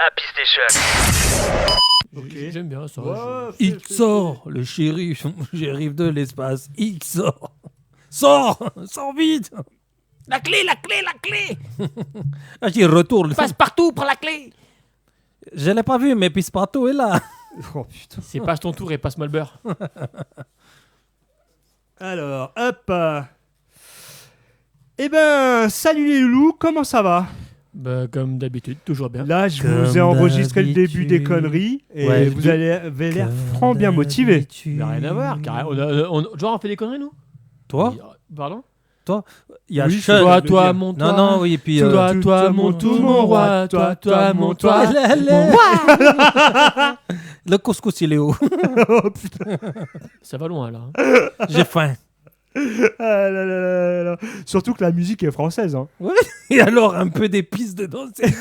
Happy Station. Okay. J'aime bien ça. Ouais, XOR, le shérif de l'espace. XOR. Sors vite. La clé. Ah, j'y retourne. Passe partout, prends la clé. Je l'ai pas vu, mais Pissepartout est là. Oh putain. C'est passe ton tour et passe-moi le beurre. Alors, hop. Eh ben, salut les loulous, comment ça va? Bah, comme d'habitude, toujours bien. Là, je Comme vous ai enregistré le début des d'habitude. conneries et Ouais, vous avez l'air franc bien motivé. Mais rien à voir. Genre, on fait des conneries, nous? Toi Pardon? Il y a Oui, Sean. Toi, mon toi. Non, oui, et puis... Toi, mon tout, mon roi. Toi, mon toi. Le couscous, il est haut. Oh putain. Ça va loin, là. J'ai faim. Ah là là là là. Surtout que la musique est française. Hein. Et alors, un peu d'épices dedans, c'est bon.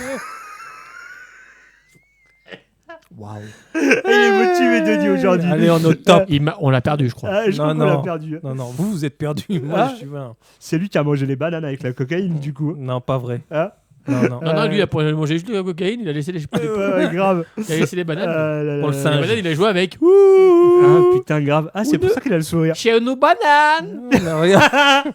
Waouh. Il est motivé, Denis, aujourd'hui. Allez, on est au top. On l'a perdu, je crois. Ah, je crois Non, qu'on l'a non. perdu. Non, vous êtes perdus. Moi, Ah. je suis vain. C'est lui qui a mangé les bananes avec la cocaïne, du coup. Non, pas vrai. Hein? Non. Non, lui, il a pas mangé juste de la cocaïne, il a laissé les Grave. Il a laissé les bananes. Ah là là Pour le là. singe. Les bananes, il a joué avec. Ah putain, grave. Ah, c'est pour ça qu'il a le sourire. Chez nos bananes. Non, regarde.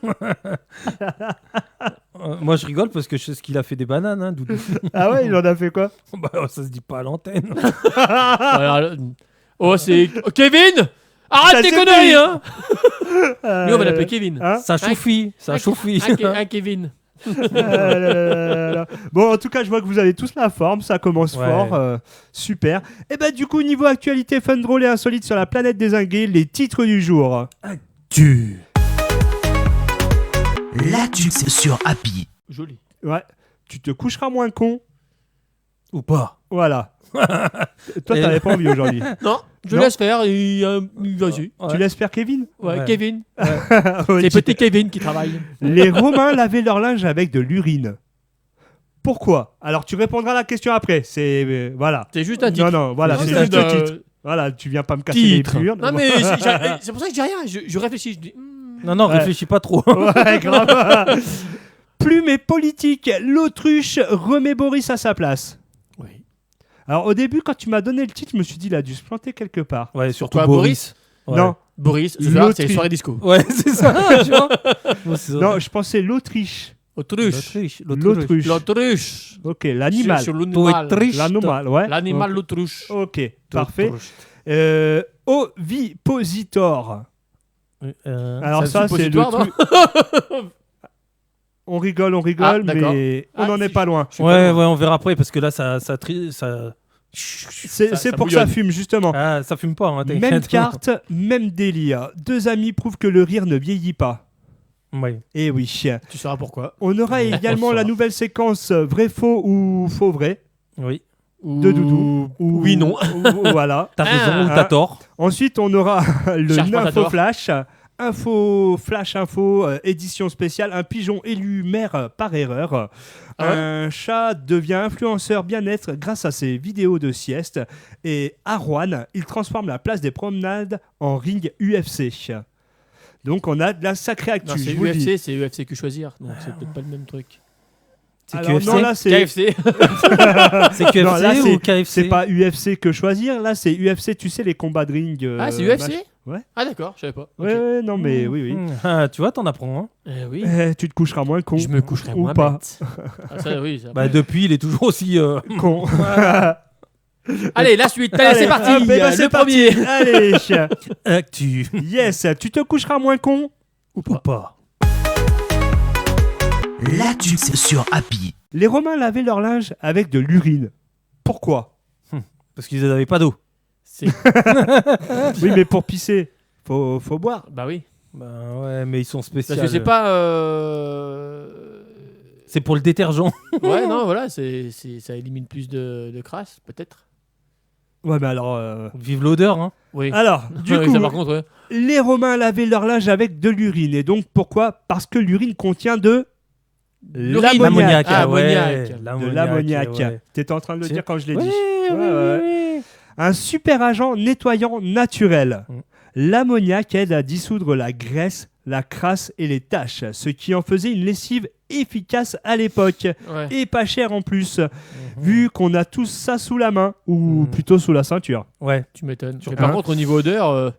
Moi, je rigole parce que je sais ce qu'il a fait des bananes, hein, Doudou. Ah ouais, il en a fait quoi? Bah, ça se dit pas à l'antenne. Oh, c'est. Oh, Kevin. Ça, Arrête tes c'est conneries, lui. hein. Lui, on va l'appeler Kevin. Hein? Ça chauffit, ça chauffit. Un Kevin. Ah là là là là. Bon, en tout cas, je vois que vous avez tous la forme, ça commence Ouais. fort, super. Et bah du coup, niveau actualité fun, drôle et insolite sur la planète dézinguée, les titres du jour. Tu. L'actu sur Happy. Joli. Ouais, tu te coucheras moins con, Ou pas. voilà. Toi, Et- t'avais pas envie aujourd'hui. Non, je Non. laisse faire. Vas-y. Tu laisses faire Kevin? Ouais, Ouais. Kevin. Ouais, C'est tu- petit Kevin qui travaille. Les Romains lavaient leur linge avec de l'urine. Pourquoi? Alors, tu répondras à la question après. C'est voilà. C'est juste un titre. Non, voilà, c'est juste juste un le titre. Voilà, tu viens pas me casser les Titre. burnes. Non, mais c'est pour ça que je dis rien. Je réfléchis. Je dis. Non, Ouais. réfléchis pas trop. Ouais, grave. Plume et politique, l'autruche remet Boris à sa place. Oui. Alors au début, quand tu m'as donné le titre, je me suis dit, il a dû se planter quelque part. Ouais, surtout Quoi, Boris. Ouais. Non, Boris, ce soir, c'est L'Autriche. soirée disco. Ouais, c'est ça, tu vois. Moi, c'est ça. non, je pensais l'Autriche. Autruche. L'autruche. L'autruche. Ok, l'animal. Sur l'animal. Autriche. L'animal, ouais. L'animal, Ok. l'autruche. Ok, parfait. L'autruche. Ovipositor. Alors c'est un ça, c'est le suppositoire, truc... On rigole, Ah, d'accord. mais on Ah, n'en est si, pas loin. Ouais, on verra après parce que là, ça. ça C'est pour que ça bouillonne. fume, justement. Ah, ça fume pas, hein, t'inquiète. Même carte, même délire. Deux amis prouvent que le rire ne vieillit pas. Ouais. Eh oui. Tu sauras pourquoi. On aura également la nouvelle séquence vrai-faux ou faux-vrai Oui. de Doudou. Ou- Oui, non. Voilà. T'as raison Ah. ou t'as tort. Ensuite, on aura le Cherche pas, t'as Info tort. Flash. Info, édition spéciale. Un pigeon élu maire par erreur. Ah ouais Un chat devient influenceur bien-être grâce à ses vidéos de sieste. Et Arwan, il transforme la place des promenades en ring UFC. Donc on a de la sacrée actu. Non, c'est je vous le dis. UFC, c'est UFC que choisir. Donc c'est peut-être pas le même truc. C'est Alors, QFC. non, là, c'est KFC. C'est QFC Non, là, ou KFC? c'est pas UFC que choisir. Là, c'est UFC, tu sais, les combats de ring. Ah, c'est UFC Ouais. Ah, d'accord, je savais pas. Ouais, Ok. ouais, non, mais oui, oui. Ah, tu vois, t'en apprends. Hein. Oui. Tu te coucheras moins con. Je me coucherai ou moins pas. bête. Ah, ça, oui, ça. Bah, depuis, il est toujours aussi. Con. Allez, la suite. Allez, c'est parti. hop, eh ben, Le c'est parti. premier. Allez. Actu. Yes, tu te coucheras moins con. Ou pas. L'actu sur Happy. Les Romains lavaient leur linge avec de l'urine. Pourquoi? Parce qu'ils n'avaient pas d'eau. C'est- Oui, mais pour pisser, faut boire. Bah oui. Bah ouais, mais ils sont spéciaux. Parce que c'est pas. C'est pour le détergent. Ouais, non, voilà, ça élimine plus de crasse, peut-être. Ouais, mais alors. Vive l'odeur, hein. Oui. Alors, du Ouais, coup, ça, par contre, ouais. les Romains lavaient leur linge avec de l'urine. Et donc, pourquoi? Parce que l'urine contient de L'urine. l'ammoniac. Ah, ouais. ammoniac. De l'ammoniac. ouais. T'étais en train de le C'est- dire quand je l'ai Oui, dit. oui, Ouais, ouais. oui. Un super agent nettoyant naturel. Mm. L'ammoniac aide à dissoudre la graisse, la crasse et les taches, ce qui en faisait une lessive efficace à l'époque. Ouais. Et pas cher en plus, vu qu'on a tous ça sous la main, ou plutôt sous la ceinture. Ouais. Tu m'étonnes. Sur Mais par un- contre, au niveau odeur,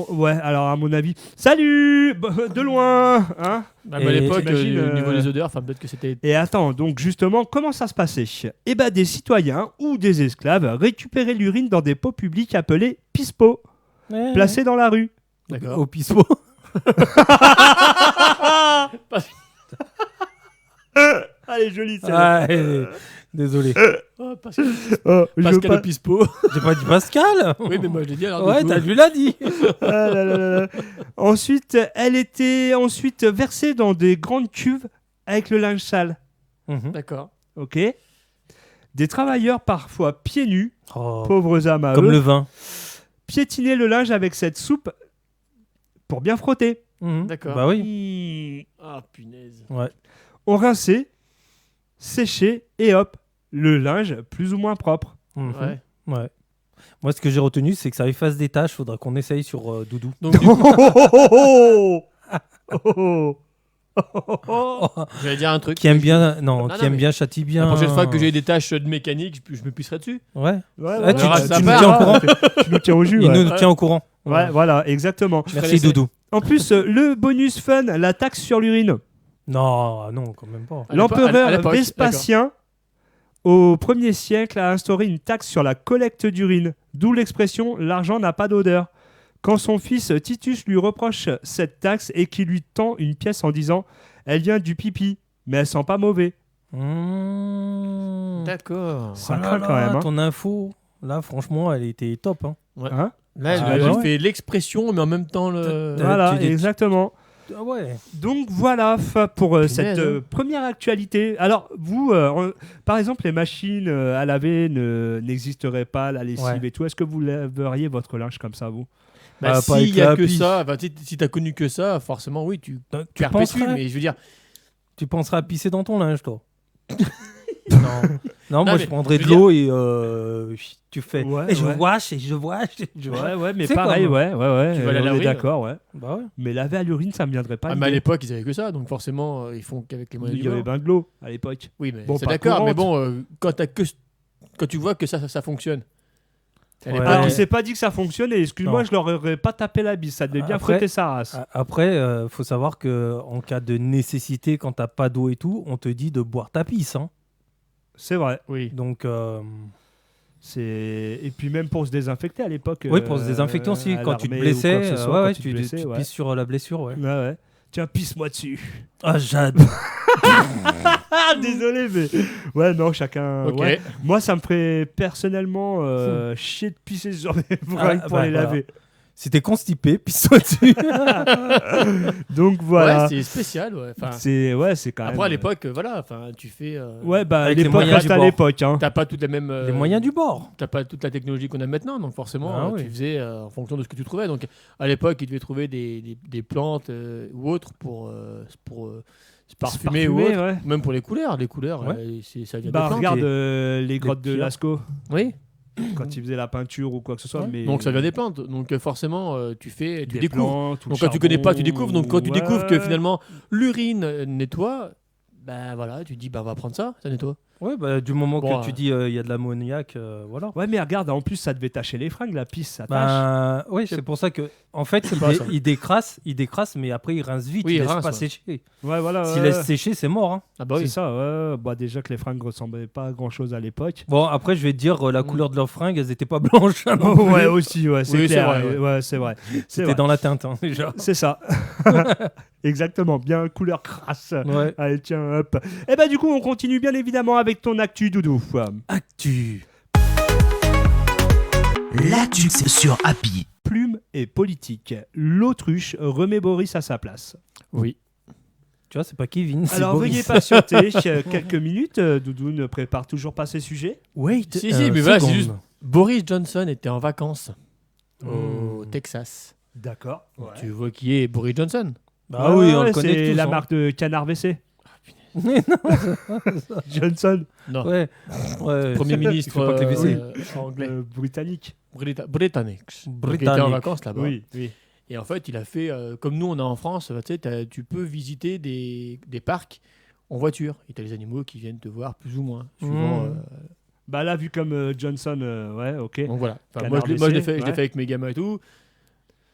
Ouais, alors à mon avis, salut de loin, hein. à l'époque, t'imagines, au niveau des odeurs, peut-être que c'était. Et attends, donc justement, comment ça se passait? Eh ben, des citoyens ou des esclaves récupéraient l'urine dans des pots publics appelés pispots, placés dans la rue. D'accord. Au pispo. Allez, jolie Ah, désolé. Oh, Pascal, Oh, je veux Pascal pas- au Pispo. J'ai pas dit Pascal. Oui, mais moi je l'ai dit alors. Ouais, du coup. t'as lui l'as dit. Ah là là là là. Ensuite, elle était versée dans des grandes cuves avec le linge sale. D'accord. Ok. Des travailleurs, parfois pieds nus, Oh, pauvres âmes à comme eux, le vin. piétinaient le linge avec cette soupe pour bien frotter. D'accord. Bah oui. Ah, punaise. Ouais. On rinçait, séchait et hop, le linge plus ou moins propre. Ouais. Ouais. Moi, ce que j'ai retenu, c'est que ça efface des taches. Faudra qu'on essaye sur Doudou. Donc, du Oh, coup, oh, oh, oh, oh, oh. j'allais dire un truc. Qui aime bien, Non, qui non, aime mais bien, châtie bien. La prochaine fois que j'ai des tâches de mécanique, je me pisserai dessus. Ouais. Ouais, Ah, tu- tu nous part, tiens au hein. courant. Tu nous tiens au jus. Il Ouais. nous tient au courant. Ouais, voilà, exactement. Merci l'essai. Doudou. En plus, le bonus fun, la taxe sur l'urine. Non, non, quand même pas. À L'empereur l'époque, Vespasien, au 1er siècle, a instauré une taxe sur la collecte d'urine, d'où l'expression « l'argent n'a pas d'odeur ». Quand son fils Titus lui reproche cette taxe et qu'il lui tend une pièce en disant « elle vient du pipi, mais elle sent pas mauvais D'accord. Ça Oh là craint là, quand même, hein. Ton info, là, franchement, elle était top. Hein. ». Hein. Là, Ah, j'ai ouais. fait l'expression, mais en même temps le. Voilà, tu- exactement. Ah ouais. Donc voilà pour cette hein. première actualité. Alors vous, par exemple, les machines à laver n'existeraient pas, la lessive Ouais. et tout. Est-ce que vous laveriez votre linge comme ça, vous? Bah, Ah, pas s'il avec y a la que pisse. ça, enfin, si t'as connu que ça, forcément, oui, tu Tu perpétues. penserais, Mais je veux dire, tu penserais à pisser dans ton linge, toi. Non. Non, moi mais je prendrais je de veux l'eau et tu fais. Ouais, et je ouais. wash et je wash. Et je wash. Ouais, mais C'est pareil, comme- ouais, Tu vas à la on est laverie, d'accord, ouais. Bah ouais. Mais laver à l'urine, ça me viendrait pas. ah, mais à l'idée. l'époque, ils avaient que ça, donc forcément, ils font qu'avec les moyens Il du y avait bord. ben de l'eau à l'époque. Oui, mais Bon, c'est pas d'accord, mais courante. bon, quand tu vois que ça fonctionne. À Ouais. l'époque, Alors, Ouais. c'est pas dit que ça fonctionnait. Excuse-moi, Non. je leur aurais pas tapé la bise. Ça devait bien Après- frotter sa race. Après, faut savoir que en cas de nécessité, quand t'as pas d'eau et tout, on te dit de boire ta pisse. Hein. C'est vrai. Oui. Donc, Et puis même pour se désinfecter à l'époque. oui, pour se désinfecter aussi. à Quand tu te l'armée ou quoi blessais, que ce soit, ouais, quand ouais, tu tu, te blessais, tu ouais. pisses sur la blessure. Ouais. Ouais, ouais. Tiens, pisse-moi dessus. Ah, j'adore. Ah, désolé, mais. Ouais, non, chacun. Ok. Ouais. Moi, ça me ferait personnellement chier de pisser sur mes bringues pour bah, les voilà. laver. Si t'es constipé, pisse-toi dessus. Donc voilà. Ouais, c'est spécial, ouais. Enfin, c'est quand même. après, à l'époque, voilà, enfin, tu fais. Ouais, bah, Avec les l'époque moyens reste du à bord. l'époque. Hein. T'as pas toutes les mêmes. Les moyens du bord. T'as pas toute la technologie qu'on a maintenant, donc forcément, Ah oui. tu faisais en fonction de ce que tu trouvais. Donc, à l'époque, ils devaient trouver des plantes ou autres pour se parfumer ou autre. ouais. Même pour les couleurs. Les couleurs, Ouais. ça vient Bah, des plantes. regarde et- les grottes de pierres. Lascaux Oui, quand ils faisaient la peinture ou quoi que ce soit. Ouais. Mais donc ça vient des plantes. Donc forcément, tu des découvres. plantes ou Donc le quand tu connais pas, tu charbon, découvres. Donc quand tu ouais. découvres que finalement l'urine nettoie, ben voilà, tu dis bah on va prendre ça nettoie. Ouais, bah, du moment Bon, que tu dis il y a de l'ammoniac, voilà. Ouais, mais regarde, en plus, ça devait tacher les fringues, la pisse, ça tâche. Bah, oui, c'est pour ça que, en fait, sais pas, ça. il décrasse, mais après il rince vite, Oui, il il laisse rince, pas ouais. sécher. Ouais, voilà. S'il ouais. laisse sécher, c'est mort. Hein. Ah bah C'est oui. ça, ouais. Bah, déjà que les fringues ressemblaient pas à grand chose à l'époque. Bon, après, je vais te dire, la Mm. couleur de leurs fringues, elles étaient pas blanches. hein, non plus. ouais, aussi, ouais, c'est Oui, c'est clair. vrai, Ouais, c'est vrai. C'est C'était vrai. dans la teinte, hein, déjà. C'est ça. Exactement, bien couleur crasse. Ouais. Allez, tiens, hop. Et bah, du coup, on continue bien évidemment avec ton actu, Doudou. Actu. L'actu sur Happy. Plume et politique. L'autruche remet Boris à sa place. Oui. Tu vois, c'est pas Kevin, c'est Alors, Boris. veuillez patienter quelques minutes. Doudou ne prépare toujours pas ses sujets. Wait. Si, mais voilà, c'est seconde. juste- Boris Johnson était en vacances au Hmm. Texas. D'accord. Tu vois qui est Boris Johnson? Bah oui, on le connaît C'est tous. la hein. marque de canard WC. Mais Johnson, Non. non, ouais. Ouais. Premier Il ministre fait pas que les WC. anglais. britannique. Britannique. Donc, il était en Britannique. vacances là-bas. Oui, oui. Et en fait, il a fait, comme nous on a en France, tu sais, tu peux visiter des parcs en voiture. Et tu as les animaux qui viennent te voir plus ou moins. Suivant, Bah là, vu comme Johnson, ouais, ok. donc voilà. Enfin, Canard moi, je l'ai blessé, fait avec mes gamins et tout.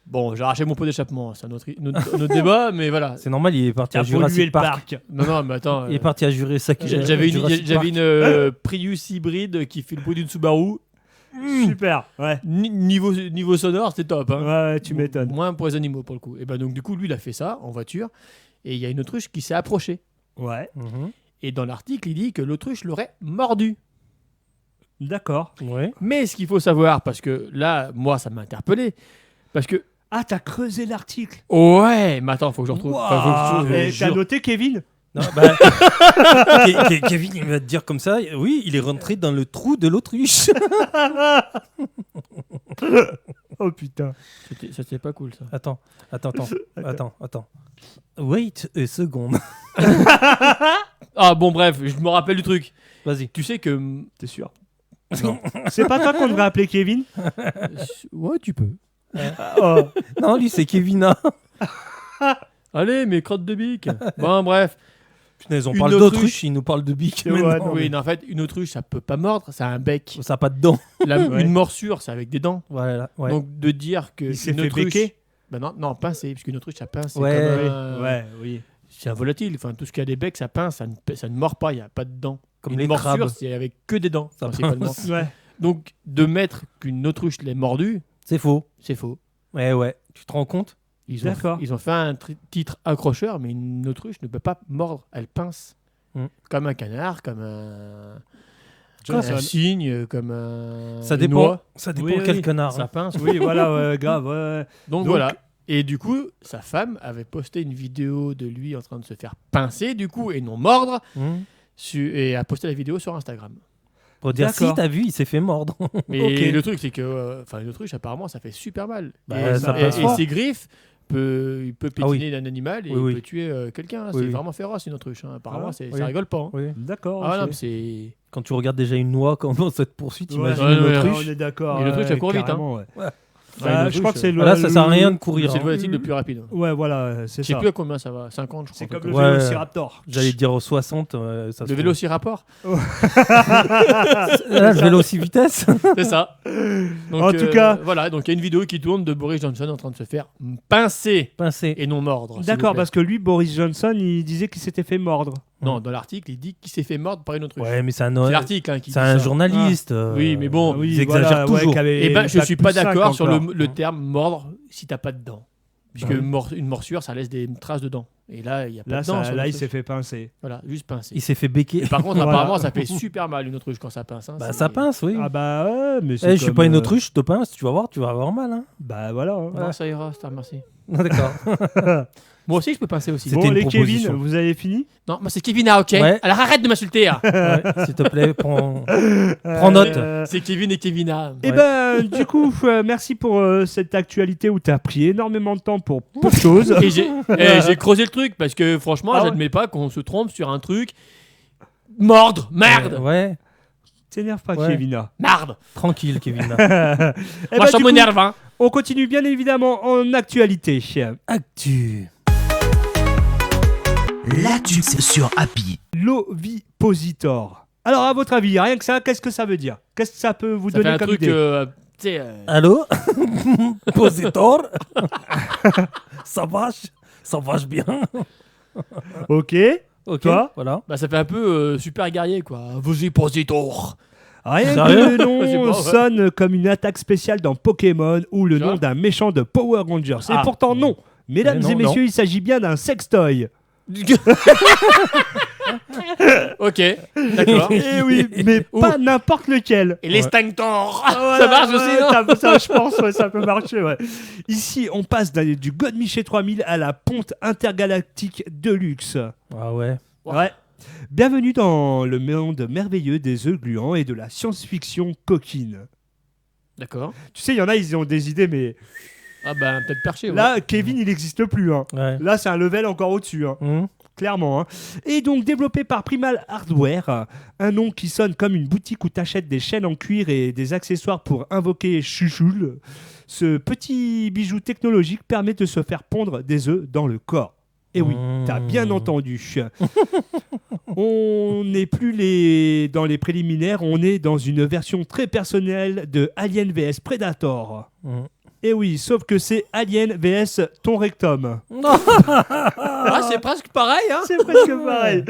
Bon, j'ai arraché mon pot d'échappement, c'est un autre débat, mais voilà. C'est normal, il est parti à T'as pollué Jurassic le Park. parc. Non, mais attends. Il est parti à Jurassic J'avais Park. une Prius hybride qui fait le bruit d'une Subaru. Super, ouais. Niveau sonore, c'était top. Hein. Ouais, tu m'étonnes. Moins pour les animaux, pour le coup. Et ben donc, du coup, lui, il a fait ça en voiture. Et il y a une autruche qui s'est approchée. Ouais, Mhm. Et dans l'article, il dit que l'autruche l'aurait mordu. d'accord. Ouais. Mais ce qu'il faut savoir, parce que là, moi, ça m'a interpellé. Parce que, Ah, t'as creusé l'article. ouais, mais attends, faut que je retrouve. Waouh. Faut que je- Et je- t'as noté, Kevin? Non, bah, Kevin, il va te dire comme ça. Oui, il est rentré dans le trou de l'autruche. Oh putain. C'était pas cool, ça. Attends. Wait a second. Ah, bon, bref, je me rappelle du truc. Vas-y. Tu sais que. T'es sûr? C'est pas toi qu'on devrait appeler Kevin? Ouais, tu peux. Oh. Non, lui, c'est Kevina. Allez, mes crottes de bique. Bon, bref. Punaise, on Une parle autruche. d'autruche, il nous parle de bique. Ouais, maintenant. Oui, non, en fait, une autruche, ça peut pas mordre, ça a un bec. Ça n'a pas de dents. Ouais. Une morsure, c'est avec des dents. Voilà. Ouais. Donc, de dire que. Il s'est une fait autruche. becquer? Ben non, pincer, parce qu'une autruche, ça pince. C'est Ouais. comme un- Ouais, oui. C'est un volatile. Enfin, tout ce qui a des becs, ça pince, ça ne mord pas, il n'y a pas de dents. Comme Une les morsure, crabes. c'est avec que des dents, Ça principalement. Ouais. Donc, de mettre qu'une autruche l'ait mordu, C'est faux. c'est faux. Ouais. Tu te rends compte? D'accord. Ils ont fait un titre accrocheur, mais une autruche ne peut pas mordre, elle pince. Comme un canard, comme un Johnson. cygne, comme un. Ça une dépend. oie. Ça dépend Oui, quel oui. connard. Ça pince. Oui, voilà, ouais, grave. Ouais. Donc voilà. Et du coup, sa femme avait posté une vidéo de lui en train de se faire pincer, du coup, et non mordre, et a posté la vidéo sur Instagram. Pour dire, D'accord. si t'as vu, il s'est fait mordre. Mais Ok. le truc, c'est que l'autruche, apparemment, ça fait super mal. Bah, et, ça passe et fort. ses griffes, il peut Ah oui. pétiner d'un animal et Oui, il oui. peut tuer quelqu'un. Oui, C'est oui. vraiment féroce, une autruche. Hein. Apparemment, Ah, ça oui. rigole pas. Hein. Oui. D'accord. Ah ok. non, mais c'est. Quand tu regardes déjà une noix comme dans cette poursuite, Ouais, imagine ouais, une ouais, autruche. on est d'accord. Et l'autruche, ça court vite, carrément, ouais. Ouais. Bah, une je crois que c'est autruche, le. Là, ça sert à rien de courir. C'est hein. le volatile le plus rapide. Ouais, voilà, c'est Je sais ça. plus à combien ça va. 50, je crois. C'est quelque comme le chose. Ouais. Vélociraptor. J'allais dire 60. Ça Le se vélociraptor. trouve. Là, le vélo 6 vitesses. C'est ça. Donc, En tout cas- Voilà, donc il y a une vidéo qui tourne de Boris Johnson en train de se faire pincer Pincé. et non mordre. s'il vous D'accord, plaît. parce que lui, Boris Johnson, il disait qu'il s'était fait mordre. Non, dans l'article, il dit qu'il s'est fait mordre par une autruche. Ouais, mais c'est un, C'est l'article hein, qui dit c'est un ça. journaliste. Oui, mais bon, Oui, ils exagèrent voilà, ouais, toujours. qu'avait Eh ben, je Bac suis pas plus 5 d'accord sur encore. le terme mordre si t'as pas de dents. Puisque Bah une morsure, ça laisse des traces de dents. Et là, il y a pas Là, de dents. ça, sur là il l'autruche. s'est fait pincer. Voilà, juste pincer. Il s'est fait béquer. Et par contre, Voilà. apparemment, ça fait super mal une autruche quand ça pince. Hein. Bah, C'est- ça pince, oui. Ah bah ouais, mais Eh, c'est je suis comme, pas une autruche, je te pince, tu vas voir, tu vas avoir mal. Hein. Bah voilà. hein. Non, ça ira, je te remercie. D'accord. Moi aussi, je peux pincer aussi. C'était Bon, une les Kevin, proposition. vous avez fini? Non, moi, c'est Kevin, ok. Ouais. Alors arrête de m'insulter. hein. Ouais, s'il te plaît, prends note. C'est Kevin et Kevina. Et Ouais. ben, du coup, merci pour cette actualité où tu as pris énormément de temps pour peu de choses. Et j'ai creusé le truc parce que franchement, Ah ouais. j'admets pas qu'on se trompe sur un truc. Mordre, merde, Ouais, T'énerve pas, Ouais. Kevina. merde. tranquille, Kevin. Eh Moi, ben, ça du coup, m'énerve. Hein. on continue bien évidemment en actualité. Actu. L'actu sur Happy. L'ovipositor. Alors, à votre avis, rien que ça, qu'est-ce que ça veut dire? Qu'est-ce que ça peut vous Ça fait donner un comme truc, idée? tu sais. Allô Positor Ça vache bien. Ok. Ok, Toi voilà. Bah, ça fait un peu super guerrier, quoi. Vosipositor. Rien Sérieux que le Je sais nom pas, ouais. sonne comme une attaque spéciale dans Pokémon ou le Tu nom vois d'un méchant de Power Rangers. Et Ah. pourtant non. Mesdames Mais non, et messieurs, il s'agit bien d'un sextoy. Ok, d'accord. Eh oui, mais Ouh. pas n'importe lequel. Et l'extinctor. Voilà, Ça marche aussi, non ça, je pense, ouais, ça peut marcher. Ouais. Ici, on passe du God Miché 3000 à la ponte intergalactique Deluxe. Ah ouais. Wow. Ouais. Bienvenue dans le monde merveilleux des œufs gluants et de la science-fiction coquine. D'accord. Tu sais, il y en a, ils ont des idées, mais Ah bah, peut-être perché. Ouais. là, Kevin, il n'existe plus. Hein. Ouais. Là, c'est un level encore au-dessus. Hein. clairement. Hein. Et donc développé par Primal Hardware, un nom qui sonne comme une boutique où t'achètes des chaînes en cuir et des accessoires pour invoquer Chuchoul. Ce petit bijou technologique permet de se faire pondre des œufs dans le corps. Et oui, t'as bien entendu. On n'est plus dans les préliminaires, on est dans une version très personnelle de Alien vs Predator. Et oui, sauf que c'est Alien vs ton rectum. Ah, c'est presque pareil, hein. C'est presque pareil.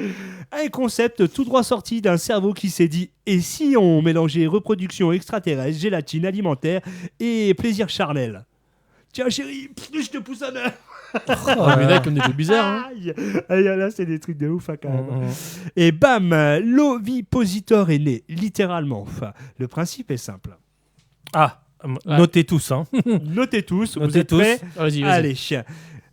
Un concept tout droit sorti d'un cerveau qui s'est dit « Et si on mélangeait reproduction extraterrestre, gélatine alimentaire et plaisir charnel ?» Tiens chérie, je te pousse un œuf. Mais là, comme des jeux bizarres. Hein. Aïe, là, c'est des trucs de ouf, hein, quand même. Et bam, l'ovipositor est né, littéralement. Enfin, le principe est simple. Notez tous. Hein. Notez tous, vous Notez êtes tous. prêts ? Vas-y. Allez.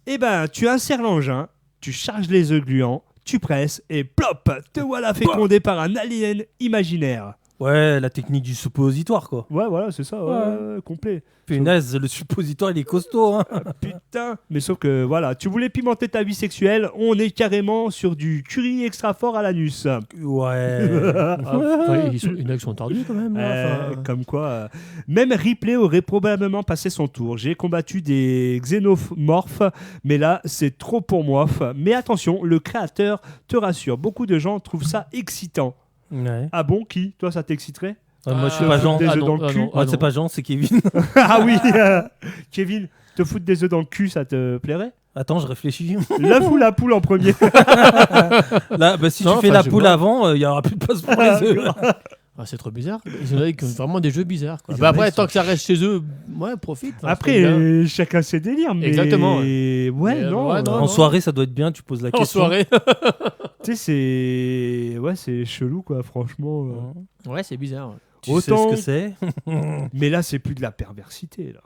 Eh ben, tu insères l'engin, tu charges les œufs gluants, tu presses et plop, te voilà fécondé par un alien imaginaire. Ouais, la technique du suppositoire, quoi. Ouais, voilà, c'est ça, ouais, complet. Punaise, le suppositoire, il est costaud. Hein. Putain, mais sauf que voilà, tu voulais pimenter ta vie sexuelle, on est carrément sur du curry extra fort à l'anus. Ouais. Il y en a qui sont tordus quand même. Là, Comme quoi, même Ripley aurait probablement passé son tour. J'ai combattu des xénomorphes, mais là, c'est trop pour moi. Mais attention, le créateur te rassure, beaucoup de gens trouvent ça excitant. Ouais. Ah bon, qui ? Toi, ça t'exciterait ? Moi, je suis pas Jean. Des œufs dans le cul. Moi, c'est pas Jean, c'est Kevin. Ah oui, Kevin, te foutre des œufs dans le cul, ça te plairait ? Attends, je réfléchis. L'œuf ou la poule en premier ? Là, si tu fais la poule avant, il y aura plus de place pour les œufs. c'est trop bizarre. Ils ont vraiment des jeux bizarres. Quoi. Ils Bah ont après, des tant que ça reste chez eux, ouais, profite. Enfin, Après, chacun ses délires. Mais... Exactement. Ouais, non. En soirée, ça doit être bien, tu poses la en question. soirée. Tu sais, c'est chelou, quoi, franchement. Ouais, c'est bizarre. Ouais. Tu sais ce que c'est. Mais là, c'est plus de la perversité, là.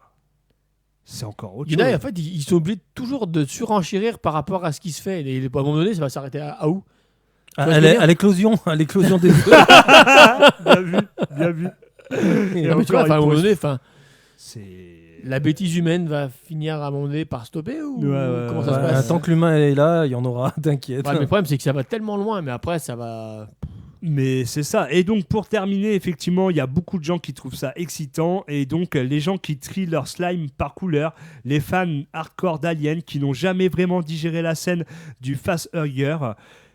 C'est encore autre Il y en chose. a, en fait, ils sont obligés toujours de surenchérir par rapport à ce qui se fait. Et à un moment donné, ça va s'arrêter à où ? À l'éclosion des œufs. Bien vu. Et Non, mais tu vois, encore, à un il moment pose- donné, C'est... la bêtise humaine va finir à un moment donné par stopper ou comment ça se passe ? Tant que l'humain est là, il y en aura, t'inquiète. Ouais, mais le problème, c'est que ça va tellement loin, mais après, ça va. Mais c'est ça. Et donc, pour terminer, effectivement, il y a beaucoup de gens qui trouvent ça excitant. Et donc, les gens qui trient leur slime par couleur, les fans hardcore d'Alien qui n'ont jamais vraiment digéré la scène du facehugger.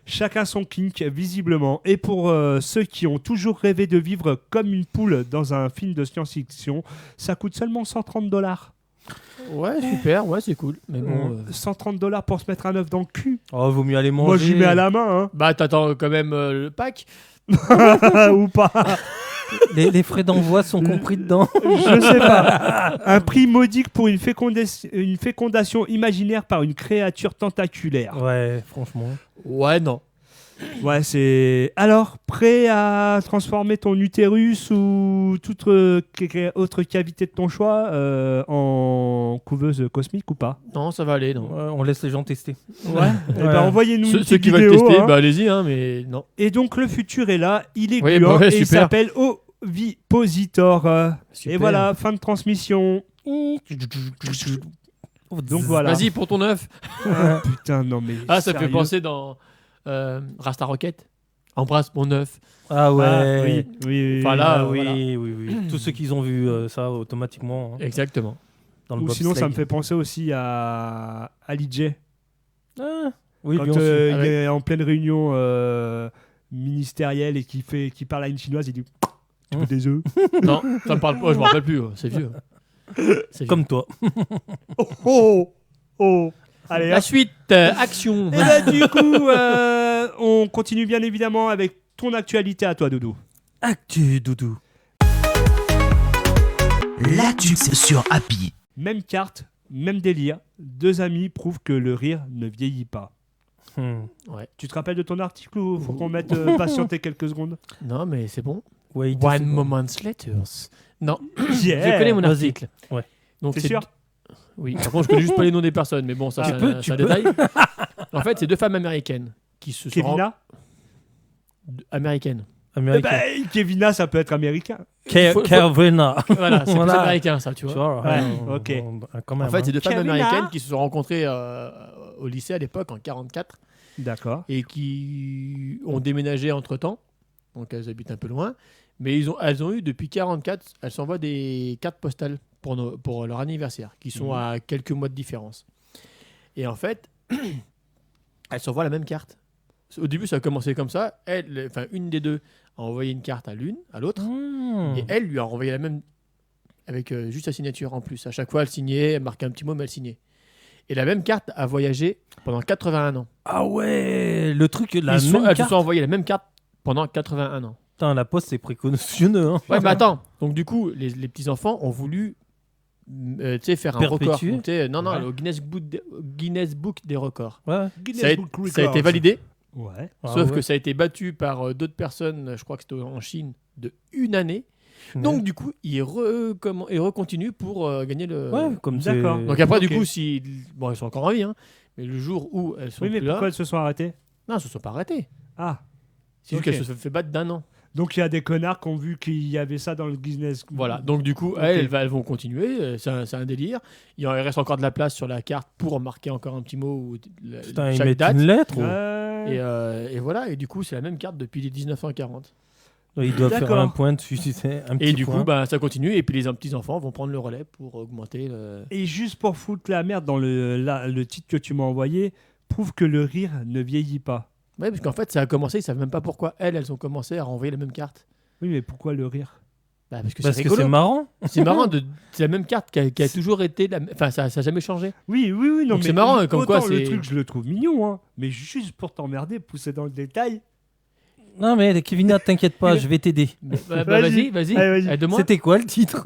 Chacun son kink, visiblement. Et pour ceux qui ont toujours rêvé de vivre comme une poule dans un film de science-fiction, ça coûte seulement $130. Ouais, super, ouais, c'est cool. Mais bon. $130 pour se mettre un œuf dans le cul. Oh, vaut mieux aller manger. Moi, j'y mets à la main, Bah, t'attends quand même le pack. hein. Ou pas. Les frais d'envoi sont compris dedans. Je sais pas. Un prix modique pour une fécondation imaginaire par une créature tentaculaire. Ouais, franchement. Ouais, non. Ouais, c'est... Alors, prêt à transformer ton utérus ou toute autre cavité de ton choix en couveuse cosmique ou pas ? Non, ça va aller, non. On laisse les gens tester. Ouais. Eh ben, envoyez-nous une Ceux petite qui veulent vidéo, tester, hein. bah allez-y, hein, mais non. Et donc, le futur est là, il est Oui, gluant bah ouais, et il super. s'appelle Ovipositor. Super. Et voilà, fin de transmission. Donc voilà. Vas-y pour ton œuf. Ah, putain, non mais. Ah, ça fait sérieux. penser dans Rasta Rocket. Embrasse mon œuf. Ah ouais. Ah, oui. Enfin, là, oui, voilà. oui. Tous ceux qui ont vu ça automatiquement. Hein, Exactement. dans le Ou sinon, bobsleigh. ça me fait penser aussi à Ali J. Ah, oui, Quand lui aussi. il est en pleine réunion ministérielle et qui parle à une chinoise, il dit tu veux des œufs. Non, ça me parle pas, je me rappelle plus. C'est vieux. C'est vieux. Comme toi. Oh. Allez, La hop. suite, action. Et bah, du coup, on continue bien évidemment avec ton actualité à toi, Doudou. Actu, Doudou. L'actu sur Happy. Même carte, même délire. Deux amis prouvent que le rire ne vieillit pas. Tu te rappelles de ton article ou faut qu'on mette patienter quelques secondes? Non, mais c'est bon. Wait a One second. moment later. Non, Yeah. je connais mon Vas-y. article. Ouais. Donc T'es c'est sûr? Oui, par contre, je connais juste pas les noms des personnes, mais bon, ça, Tu c'est peux, un tu peux. détail. En fait, c'est deux femmes américaines qui se sont Kevina? américaines. Eh Américain. ben, Kevina, ça peut être américain. faut- Kevina. Voilà, c'est plus Voilà. américain, ça, tu Tu vois. vois, Ouais, ok. ok. Quand même. En fait, c'est deux femmes Kevina. américaines qui se sont rencontrées au lycée à l'époque, en 44. D'accord. et qui ont déménagé entre-temps. Donc elles habitent un peu loin. Mais elles ont eu depuis 44, elles s'envoient des cartes postales pour leur anniversaire, qui sont à quelques mois de différence. Et en fait, elles s'envoient la même carte. Au début, ça a commencé comme ça. Une des deux a envoyé une carte à l'autre. Et elle lui a envoyé la même, avec juste sa signature en plus. À chaque fois, elle signait, elle marquait un petit mot, mais elle signait. Et la même carte a voyagé pendant 81 ans. Ah ouais, le truc, la Elles même se carte. sont envoyé la même carte pendant 81 ans. Putain, la poste, c'est précautionneux. Hein. Ouais, mais attends. Donc, du coup, les petits-enfants ont voulu faire un record. Perpétuer. Donc, Ouais. au Guinness Book des records. Ouais. Ça a été validé, Ouais. Ah sauf ouais. que ça a été battu par d'autres personnes, je crois que c'était en Chine, de une année. Donc, du coup, ils recontinuent pour gagner le. ouais, comme c'est. D'accord. Donc, après, Ok. du coup, elles sont encore en vie, hein, mais le jour où elles sont Oui, mais plus là. pourquoi elles se sont arrêtées? Non, elles se sont pas arrêtées. Ah. C'est juste Ok. qu'elles se sont fait battre d'un an. Donc il y a des connards qui ont vu qu'il y avait ça dans le Guinness. Voilà, donc du coup, Ok. elles vont continuer, c'est un délire. Il reste encore de la place sur la carte pour marquer encore un petit mot ou Putain, ils chaque mettent date. une lettre. ou- Et voilà, et du coup, c'est la même carte depuis les 1940. Ils doivent faire D'accord. un point dessus, tu sais, un petit Et du point. coup, bah, ça continue, et puis les petits-enfants vont prendre le relais pour augmenter le... Et juste pour foutre la merde dans le titre que tu m'as envoyé, prouve que le rire ne vieillit pas. Ouais, parce qu'en fait, ça a commencé, ils savent même pas pourquoi elles ont commencé à renvoyer la même carte. Oui, mais pourquoi le rire? Bah, parce que Parce c'est que rigolo. c'est marrant. C'est marrant, c'est la même carte qui a toujours été... Enfin, ça n'a jamais changé. Oui, non, Donc mais c'est marrant, comme autant quoi, le c'est- truc, je le trouve mignon, hein. Mais juste pour t'emmerder, pousser dans le détail. Non, mais Kevin, t'inquiète pas, je vais t'aider. Bah, Vas-y. vas-y. Allez, vas-y. Aide-moi. C'était quoi le titre?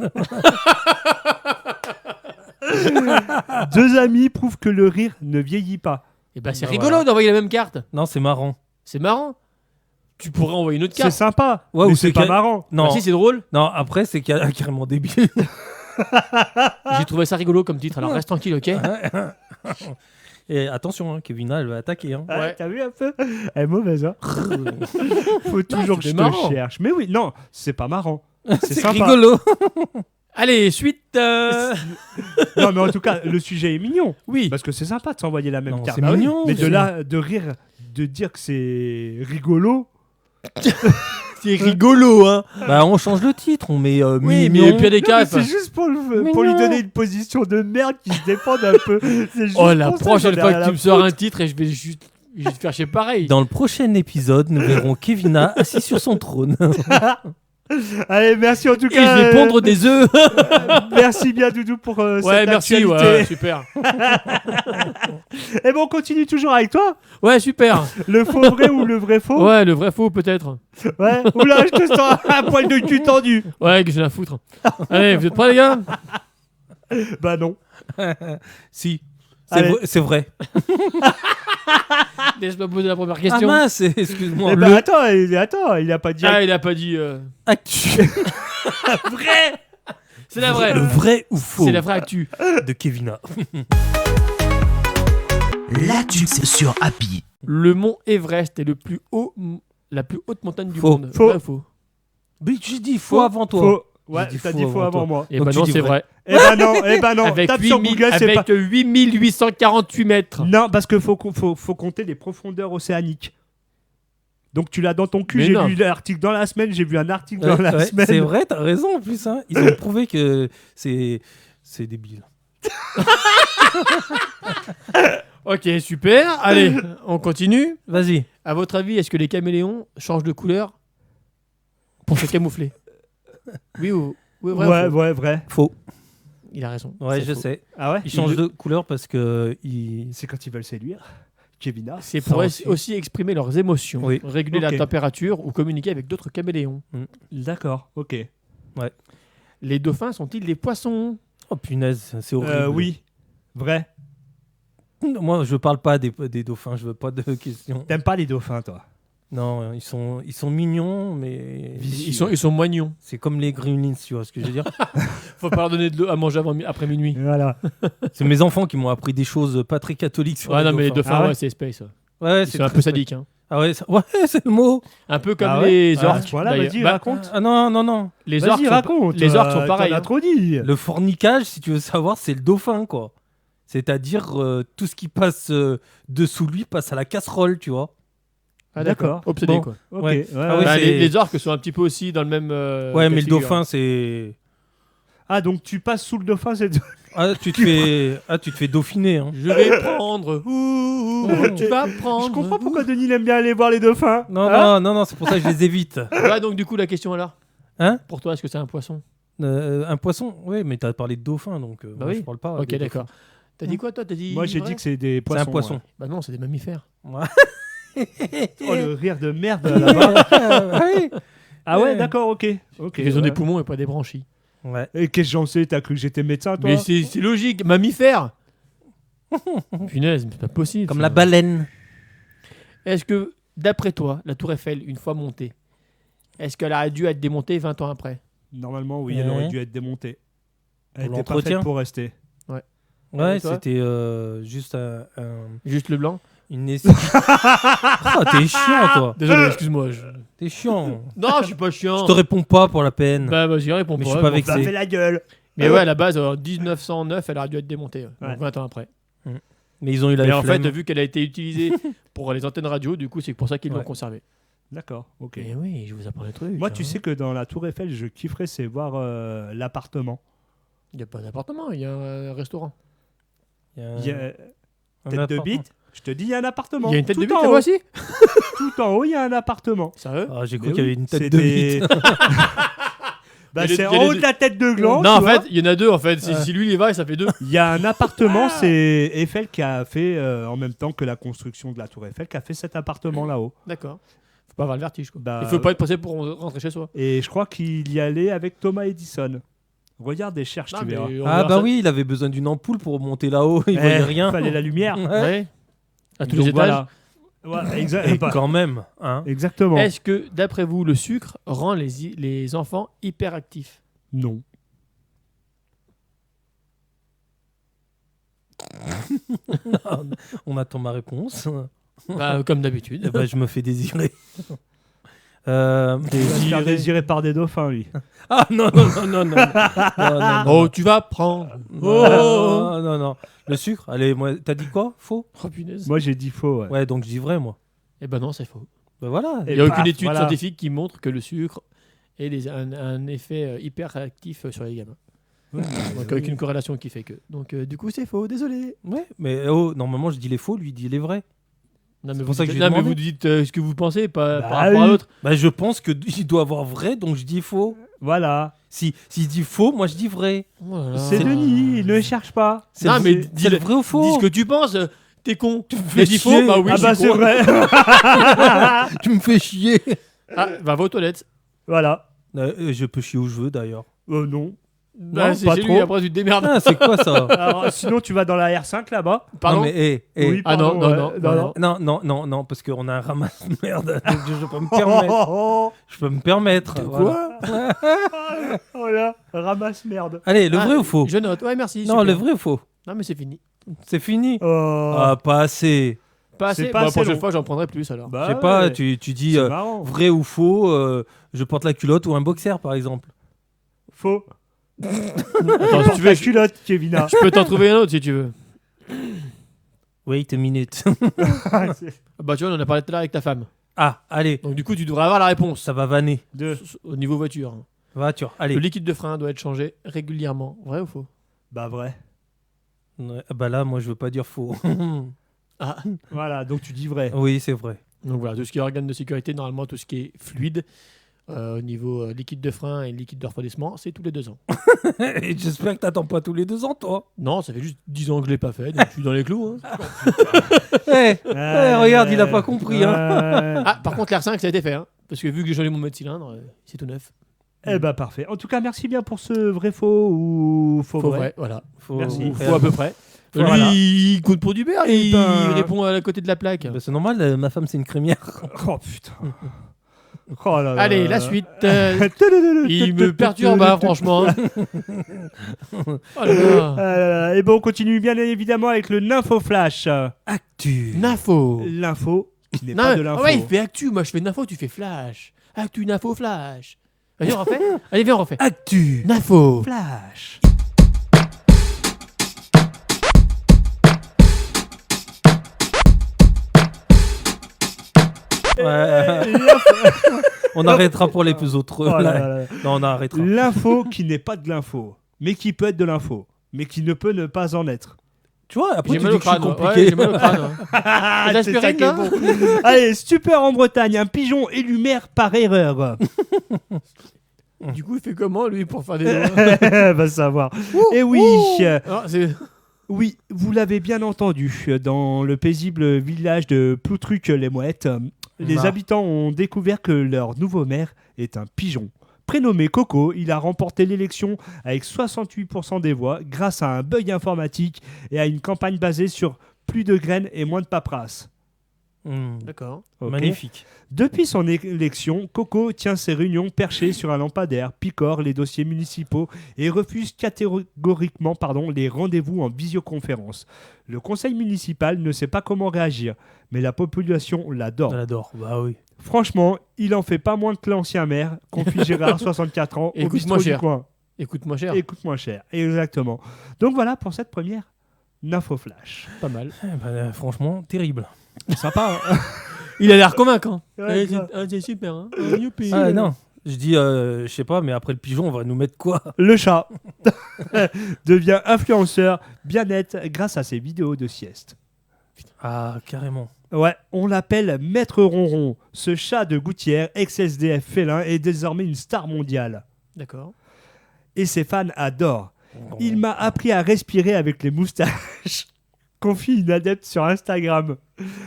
Deux amis prouvent que le rire ne vieillit pas. Et bah, c'est Bah, rigolo voilà. d'envoyer la même carte. Non, c'est marrant. C'est marrant. Tu pourrais envoyer une autre C'est carte. sympa, Ouais, mais ou c'est c'est pas quel- marrant. Non, Bah, si, c'est drôle. non, après, c'est carrément débile. J'ai trouvé ça rigolo comme titre. Alors reste tranquille, ok? Et attention, hein, Kevin, elle va attaquer. Hein. Ah, Ouais. T'as vu un peu? Elle est mauvaise, hein. Faut toujours que je c'était te marrant. cherche. Mais oui, non, c'est pas marrant. C'est C'est sympa. rigolo. Allez, suite. Non, mais en tout cas, le sujet est mignon. Oui. Parce que c'est sympa de s'envoyer la même Non, carte. c'est Bah oui. mignon, Mais mais de c'est- là, de rire, de dire que c'est rigolo. C'est rigolo, hein. Bah, on change le titre, on met Oui, mais mignon. au pire des Non, cas. mais c'est juste pour lui Mignon. donner une position de merde qui se défende un peu. C'est juste Oh, la pour ça prochaine j'en ai fois rien que à tu me sors un titre et je vais juste te faire chez pareil. Dans le prochain épisode, nous verrons Kevina assis sur son trône. Allez, merci en tout Et cas. je vais pondre des œufs. Merci bien, Doudou, pour Ouais, cette merci. actualité. Ouais, super. Et bon, on continue toujours avec toi. Ouais, super. Le faux vrai ou le vrai faux? Ouais, le vrai faux, peut-être. Ouais. Oula, je te sens un poil de cul tendu. Ouais, que j'ai à foutre. Allez, vous êtes prêts, les gars? Bah non. Si, Allez. c'est vrai. Laisse-moi poser la première Ah question. mince, excuse-moi. Eh ben, attends, il a pas dit. Ah, il a pas dit. Actu. Vrai. C'est la vraie. Le vrai ou faux C'est la vraie actu. de Kevina. L'actu sur Happy. Le mont Everest est la plus haute montagne du Faux. monde. Faux. Vrai ou faux? Mais j'ai dit faux avant toi. Faux. Ouais, J'ai dit t'as faux dit faux avant avant toi. moi. Et Donc bah tu non, dis c'est vrai. vrai. Eh ben non. Avec, Tape sur 8000 Google, c'est avec pas. 8848 mètres. Non, parce qu'il faut compter les profondeurs océaniques. Donc tu l'as dans ton cul. Mais J'ai non. lu l'article dans la semaine. J'ai vu un article dans la Ouais, semaine. c'est vrai, t'as raison en plus. Hein. Ils ont prouvé que c'est débile. Ok, super. Allez, on continue. Vas-y. À votre avis, est-ce que les caméléons changent de couleur pour se camoufler? Oui ou vrai ou Ouais, faux? ouais, vrai. Faux. Il a raison. Ouais, C'est je faux. sais. Ah ouais. Ils changent de couleur parce que C'est quand ils veulent séduire. Kevina. C'est Ça pour aussi. aussi exprimer leurs émotions, Oui. réguler Ok. la température ou communiquer avec d'autres caméléons. D'accord. Ok. Les dauphins sont-ils des poissons? Oh punaise, c'est horrible. Oui. Vrai. Moi, je parle pas des dauphins, je veux pas de questions. T'aimes pas les dauphins, toi? Non, ils sont mignons, mais Ils sont moignons. c'est comme les gremlins, tu vois ce que je veux dire. Faut pas leur donner de l'eau à manger après minuit. Voilà. C'est mes enfants qui m'ont appris des choses pas très catholiques sur Ouais, les non, mais les dauphins. dauphins, Ah ouais ouais, c'est space. Ouais. Ouais, Ils sont un très peu sadiques. Hein. Ah ouais, ouais, c'est le mot. Un peu comme Ah ouais les Ah, orques. voilà, d'ailleurs. vas-y, Bah, raconte. Ah non. les orques Vas-y, sont, raconte. les orques sont T'en pareils. as hein. trop dit. Le fornicage, si tu veux savoir, c'est le dauphin, quoi. C'est-à-dire, tout ce qui passe dessous lui passe à la casserole, tu vois. Ah, d'accord. Obsédé, Bon. quoi. Ok, Ouais. ouais, Ah oui, Bah, c'est- les orques sont un petit peu aussi dans le même. Ouais, cas mais de le figure. dauphin, c'est... Ah, donc tu passes sous le dauphin, c'est... Ah, tu te fais dauphiner, hein. Je vais prendre. Tu vas prendre. Je comprends pourquoi Denis il aime bien aller voir les dauphins. Non, Hein non, c'est pour ça que je les évite. Ouais, donc du coup, la question alors. Hein? Pour toi, est-ce que c'est un poisson? Un poisson? Oui, mais t'as parlé de dauphin, donc Bah moi, oui. je parle pas. Ok, des d'accord. T'as dit quoi, toi? T'as dit. Moi j'ai vrai dit que c'est des dauphins. poissons. C'est un poisson. Bah non, c'est des mammifères. Ouais. Oh, le rire de merde là-bas. Ouais. Ah ouais, Ouais. d'accord, ok. Ok. Ils ont ouais. des poumons et pas des branchies. Ouais. Et qu'est-ce que j'en sais? T'as cru que j'étais médecin, toi? Mais c'est logique, mammifères. Punaise, mais c'est pas possible. Comme ça. la baleine. Est-ce que, d'après toi, la Tour Eiffel, une fois montée, est-ce qu'elle aurait dû être démontée 20 ans après? Normalement, oui, elle aurait dû être démontée. Elle Pour était pas l'entretien. faite pour rester. Ouais, Et toi c'était juste Juste le blanc? une nécessité. Oh, t'es chiant, toi. Désolé, excuse-moi. T'es chiant. Non, je suis pas chiant. Je te réponds pas pour la peine. Bah, vas-y, réponds Mais pas. je suis pas bon. vexé. Bah, fais la gueule. Mais ouais, à la base, en 1909, elle aurait dû être démontée. Ouais. Donc 20 ans après. Mais ils ont eu la Mais en fait, flemme. vu qu'elle a été utilisée pour les antennes radio, du coup, c'est pour ça qu'ils l'ont Ouais. conservée. D'accord, ok. Et oui, je vous apprends des trucs. Moi, hein. tu sais que dans la Tour Eiffel, je kifferais, c'est voir l'appartement. Il n'y a pas d'appartement, il y a un restaurant. Il y a Il y a un tête de appartement. bite. Je te dis, il y a un appartement. Il y a une tête Tout de bite en là-bas haut. aussi? Tout en haut, il y a un appartement. Sérieux? Ah, j'ai Mais cru qu'il y avait oui, une tête c'est de des- bite. Bah, Il y a c'est les- en il y a haut les de la tête de gland. Non, en tu vois. fait, il y en a deux en fait. Ouais. Si lui il y va, ça fait deux. Il y a un appartement, c'est Eiffel qui a fait, en même temps que la construction de la Tour Eiffel, qui a fait cet appartement là-haut. D'accord. Faut pas avoir le vertige quoi. Bah, Il faut pas être pressé pour rentrer chez soi. Et je crois qu'il y allait avec Thomas Edison. Regarde et cherche, Non, tu mais verras. on Ah verra bah ça. oui, il avait besoin d'une ampoule pour monter là-haut. Il voyait rien. Il fallait la lumière. Ouais. Ouais. À tous Donc les étages. voilà. Voilà, Et quand même, hein. Exactement. Est-ce que, d'après vous, le sucre rend les enfants hyperactifs? Non. On attend ma réponse. Bah, comme d'habitude. Eh ben, je me fais désirer. Il va se faire désirer par des dauphins, lui. Ah non, non, non, non, non. Non, non, Oh, tu vas prendre. non. Oh, Non, non, non. Le sucre, allez, moi, t'as dit quoi? Faux? oh punaise. Moi, j'ai dit faux. Ouais. Ouais, donc je dis vrai, moi. Eh ben non, c'est faux. Ben voilà. Et Il n'y a paf, aucune étude voilà. scientifique qui montre que le sucre ait un effet hyperactif sur les gamins. Donc aucune corrélation qui fait que. Donc du coup c'est faux, désolé. Ouais, mais oh, normalement, je dis les faux, lui, il dit les vrais. Non mais, C'est vous pour ça que dites, je lui ai non, mais demandé. vous dites ce que vous pensez pas Bah par rapport à oui. l'autre. Bah, je pense qu'il doit avoir vrai, donc je dis faux. Voilà. S'il dit faux, moi, je dis vrai. Voilà. C'est Denis, il ne cherche pas. C'est Non, le- mais c'est le vrai ou faux? Dis ce que tu penses, t'es con. Tu fais dis faux, chier. bah oui, ah je bah suis c'est con. vrai. Tu me fais chier. Ah, va aux toilettes. Voilà. Je peux chier où je veux, d'ailleurs. Non. Bah, Non, c'est pas chez trop. lui, après tu te démerdes. Ah, c'est quoi ça? Alors, sinon, tu vas dans la R5 là-bas. Pardon. Non, mais Oui, Ah non, pardon, non, ouais. non, non. non, parce qu'on a un ramasse-merde. Je peux me permettre. Je peux me permettre. Quoi Voilà, ramasse merde. Allez, le Ah, vrai ou faux? Je note, ouais merci. Non, super. le vrai ou faux? Non mais c'est fini. C'est fini. Oh. Ah, pas assez. Pas C'est assez. pas Bah, assez prochaine long. fois j'en prendrai plus alors. Bah Je sais pas, ouais, tu dis c'est marrant. vrai ou faux, je porte la culotte ou un boxer, par exemple. Faux. Attends, si tu veux, La culotte, Kevina. je peux t'en trouver un autre si tu veux. Wait a minute. Bah tu vois, on en a parlé tout à l'heure avec ta femme. Ah, allez, Donc du coup, tu devrais avoir la réponse ça va vanner. Deux. au niveau voiture. Voiture, Le allez. liquide de frein doit être changé régulièrement. Vrai ou faux? Bah vrai. Ouais, bah là, moi, je veux pas dire faux. Ah. Voilà, donc tu dis vrai. Oui, c'est vrai. Donc voilà, tout ce qui est organe de sécurité, normalement tout ce qui est fluide, au niveau liquide de frein et liquide de refroidissement, c'est tous les 2 ans. Et j'espère que t'attends pas tous les 2 ans, toi. Non, ça fait juste 10 ans que je l'ai pas fait, donc je suis dans les clous. Hein. Regarde, il a pas compris, hein. Ah, par contre, l'R5, ça a été fait, hein, parce que vu que j'ai changé mon mode cylindre, c'est tout neuf. Eh bah parfait. En tout cas, merci bien pour ce vrai faux ou faux Faux vrai. vrai, voilà. Faut, Merci. Ou faux à peu près. Lui, Voilà. il compte pour du beurre, Eh il ben- répond à la côté de la plaque. Bah, c'est normal, ma femme, c'est une crémière. Oh putain. Oh là là. Allez, la suite. Il me perturbe, hein, franchement. Oh là là. Et bon, on continue bien évidemment avec le Nympho Flash. Actu. Nympho. L'info qui n'est Non, pas de l'info. ouais, il fait actu. Moi, je fais nympho, tu fais flash. Actu, nympho, flash. Vas-y, on refait. Allez, viens, on refait. Actu. Nympho. Flash. On arrêtera pour les plus autres. Oh là là là. Non, on arrêtera. L'info qui n'est pas de l'info, mais qui peut être de l'info, mais qui ne peut ne pas en être. Tu vois, après J'ai tu mal dis au que je suis crâne. compliqué. Ouais, j'ai mal au crâne. Ouais. Ah, Et c'est l'aspirine, ça qui est là bon. Allez, stupeur en Bretagne, un pigeon élu maire par erreur. Du coup, il fait comment, lui, pour faire des doigts? Va savoir. Et oui, Ah, c'est- oui, vous l'avez bien entendu, dans le paisible village de Ploutruc-les-Mouettes, les Ah. habitants ont découvert que leur nouveau maire est un pigeon. Prénommé Coco, il a remporté l'élection avec 68% des voix grâce à un bug informatique et à une campagne basée sur plus de graines et moins de paperasse. D'accord. Ok. Magnifique. Depuis son élection, Coco tient ses réunions perchées sur un lampadaire, picore les dossiers municipaux et refuse catégoriquement les rendez-vous en visioconférence. Le conseil municipal ne sait pas comment réagir, mais la population l'adore. On l'adore. Bah oui. Franchement, il en fait pas moins que l'ancien maire, confie Gérard, 64 ans, Et au coûte bistrot moins du cher. coin. Écoute, moins cher. Et coûte moins cher, exactement. Donc voilà pour cette première Info Flash. Pas mal. Franchement, terrible. Sympa, hein. Il a l'air convainquant. Ouais, Eh, grave. c'est super. Hein. Oh, youpi. Ah non. Je dis, je sais pas, mais après le pigeon, on va nous mettre quoi? Le chat devient influenceur bien-être grâce à ses vidéos de sieste. Ah, carrément. Ouais, on l'appelle Maître Ronron. Ce chat de gouttière, ex-SDF félin, est désormais une star mondiale. D'accord. Et ses fans adorent. Il m'a appris à respirer avec les moustaches. Confie une adepte sur Instagram.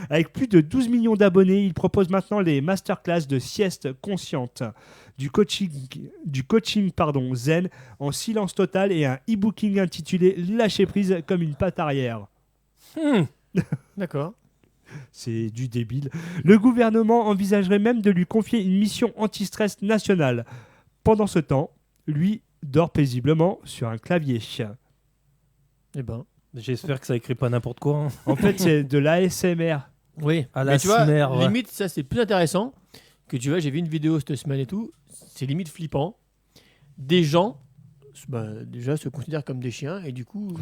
Avec plus de 12 millions d'abonnés, il propose maintenant les masterclass de sieste consciente, du coaching zen en silence total et un e-booking intitulé Lâcher prise comme une patte arrière. D'accord. C'est du débile. Le gouvernement envisagerait même de lui confier une mission anti-stress nationale. Pendant ce temps, lui dort paisiblement sur un clavier. Eh ben. J'espère que ça écrit pas n'importe quoi. Hein. En fait, c'est de l'ASMR. Oui. À la Mais tu vois, SMR, ouais. limite, ça, c'est plus intéressant que tu vois, j'ai vu une vidéo cette semaine et tout. C'est limite flippant. Des gens, déjà, se considèrent comme des chiens et du coup.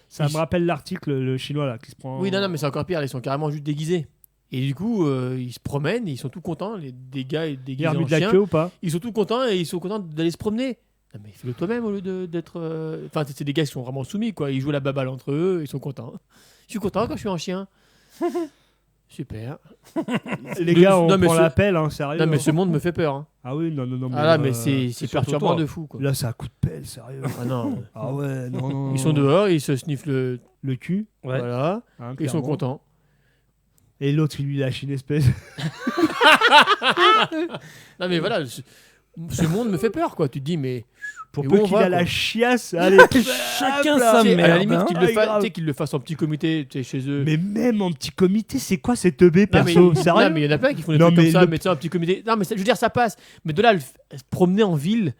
Ça me rappelle l'article, le chinois là, qui se prend. Oui, non, mais c'est encore pire. Ils sont carrément juste déguisés. Et du coup, ils se promènent et ils sont tout contents. Des gars Il déguisés a remis en de la chiens. queue ou pas? Ils sont tout contents et ils sont contents d'aller se promener. Non, mais fais-le toi-même au lieu d'être. Enfin, c'est des gars qui sont vraiment soumis, quoi. Ils jouent la baballe entre eux, ils sont contents. Je suis content quand je suis en chien. Super. Les gars, on non, mais prend ce- l'appel, hein, sérieux. Non, mais hein. ce monde me fait peur. Hein. Ah oui, non. Ah là, mais c'est surtout perturbant toi. de fou, quoi. Là, c'est un coup de pelle, sérieux. Ah non. Ah ouais, non. Ils sont dehors, ils se sniffent Le cul. Ouais. Voilà. hein, Ils sont clairement. contents. Et l'autre, il lui lâche une espèce. Non, mais voilà. Ce monde me fait peur, quoi. Tu te dis, mais. Pour Et peu où on qu'il va, a la quoi. chiasse. Allez, Chacun hop là. sa Tu sais, à la merde. limite, hein. qu'ils le fassent en petit comité, tu sais, chez eux. Mais même en petit comité, c'est quoi cette EB Non, mais, perso? Sérieux? non, mais il y en a plein qui font des Non, trucs comme mais ça, le- mettre ça en petit comité. Non, mais je veux dire, ça passe. Mais de là, se promener en ville.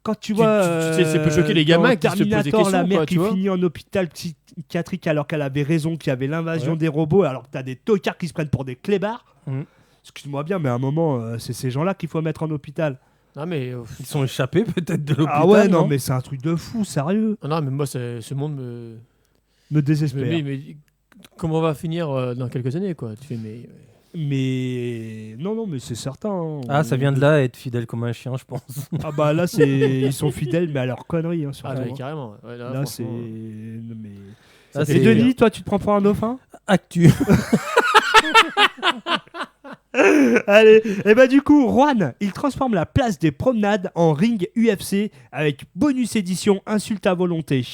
Quand tu Tu- vois. tu sais, ça peut choquer les gamins dans qui se posent des Terminator, la questions, mère quoi, qui tu vois. finit en hôpital psychiatrique alors qu'elle avait raison, qu'il y avait l'invasion Ouais. des robots, alors que t'as des tocards qui se prennent pour des clébards. Mhm. Excuse-moi bien, mais à un moment, c'est ces gens-là qu'il faut mettre en hôpital. Non, mais. Ils sont échappés peut-être de l'hôpital. Ah ouais, non, mais c'est un truc de fou, sérieux. Non, mais moi, ce monde me. Me désespère. Mais comment on va finir dans quelques années, quoi? Tu fais, mais. Mais non, mais c'est certain. hein. Ah, ça vient de là, être fidèle comme un chien, je pense. Ah bah là, ils sont fidèles, mais à leur connerie. Hein, surtout, Ah, mais hein. carrément. Ouais, Là, c'est. franchement, Non, mais... Ah, Et c'est Denis, toi, tu te prends pour un dauphin? actu. Allez, et bah du coup, Juan, il transforme la place des promenades en ring UFC avec bonus édition insulte à volonté.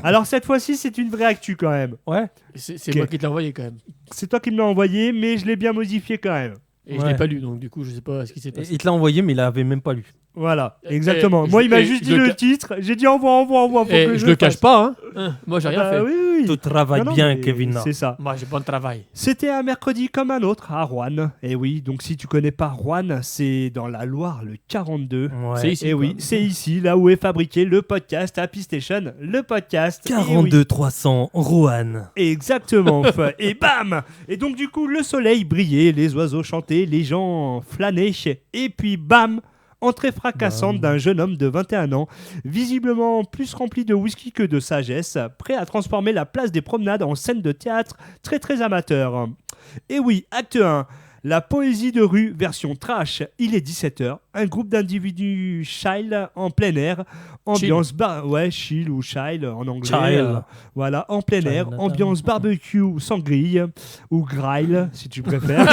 Alors cette fois-ci, c'est une vraie actu quand même. Ouais. c'est Ok. moi qui te l'ai envoyé, quand même. C'est toi qui me l'as envoyé, mais je l'ai bien modifié quand même. Et je Ouais. l'ai pas lu, donc du coup, je sais pas ce qui s'est passé. Il te l'a envoyé, mais il l'avait même pas lu. Voilà, exactement. et Moi, je- il m'a et juste je dit le le ca- titre. J'ai dit envoie. Faut Et que je le cache fasse. pas, hein. Moi, j'ai rien Bah fait. oui. Tout travaille Non, bien, mais Kevin. C'est ça. Moi, j'ai bon travail. C'était un mercredi comme un autre à Rouen. Et oui, donc si tu connais pas Rouen, c'est dans la Loire, le 42. Ouais. C'est ici. Et quoi. oui, c'est ici, là où est fabriqué le podcast Happy Station, le podcast. Et oui, 42 300, Rouen. exactement. Et bam. Et donc du coup, le soleil brillait, les oiseaux chantaient, les gens flânaient. Et puis bam, entrée fracassante d'un jeune homme de 21 ans, visiblement plus rempli de whisky que de sagesse, prêt à transformer la place des promenades en scène de théâtre très très amateur. Et oui, acte 1. La poésie de rue version trash. Il est 17h. Un groupe d'individus chill en plein air. Ambiance chill ou chill en anglais. Chill. Voilà, en plein air. Chinatown. Ambiance barbecue sans grille ou grill si tu préfères.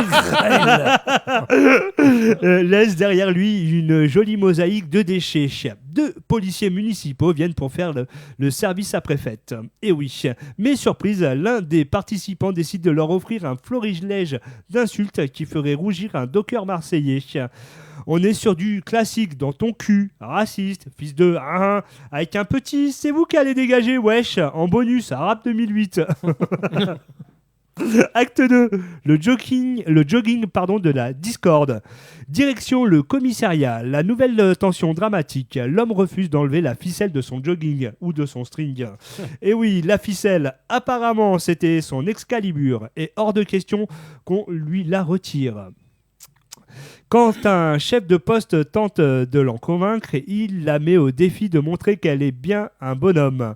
Laisse derrière lui une jolie mosaïque de déchets. 2 policiers municipaux viennent pour faire le service après-fête. Et oui, mais surprise, l'un des participants décide de leur offrir un florilège d'insultes qui ferait rougir un docker marseillais. On est sur du classique dans ton cul, raciste, fils de avec un petit, c'est vous qui allez dégager, wesh, en bonus, rap 2008. Acte 2, le jogging de la discorde. Direction le commissariat, la nouvelle tension dramatique. L'homme refuse d'enlever la ficelle de son jogging ou de son string. Et oui, la ficelle, apparemment c'était son Excalibur et hors de question qu'on lui la retire. Quand un chef de poste tente de l'en convaincre, il la met au défi de montrer qu'elle est bien un bonhomme.